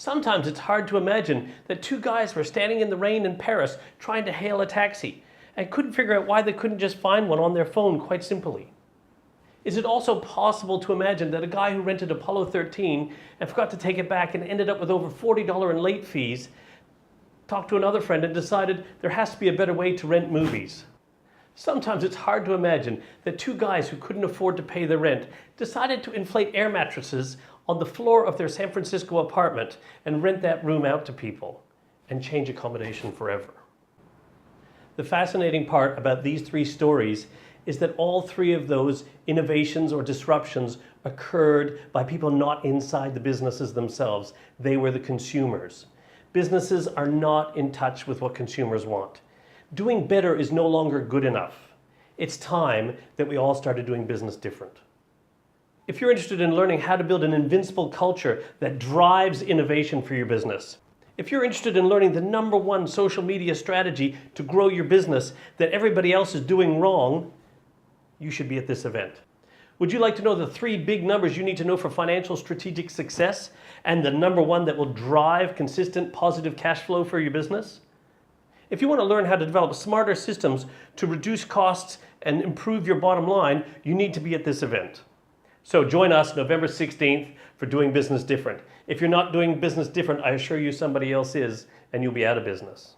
Sometimes it's hard to imagine that two guys were standing in the rain in Paris trying to hail a taxi and couldn't figure out why they couldn't just find one on their phone quite simply. Is it also possible to imagine that a guy who rented Apollo 13 and forgot to take it back and ended up with over $40 in late fees talked to another friend and decided there has to be a better way to rent movies? Sometimes it's hard to imagine that two guys who couldn't afford to pay their rent decided to inflate air mattresses on the floor of their San Francisco apartment and rent that room out to people and change accommodation forever. The fascinating part about these three stories is that all three of those innovations or disruptions occurred by people not inside the businesses themselves. They were the consumers. Businesses are not in touch with what consumers want. Doing better is no longer good enough. It's time that we all started doing business different. If you're interested in learning how to build an invincible culture that drives innovation for your business, if you're interested in learning the #1 social media strategy to grow your business that everybody else is doing wrong, you should be at this event. Would you like to know the 3 big numbers you need to know for financial strategic success and the #1 that will drive consistent positive cash flow for your business? If you want to learn how to develop smarter systems to reduce costs and improve your bottom line, you need to be at this event. So join us November 16th for Doing Business Different. If you're not doing business different, I assure you somebody else is, and you'll be out of business.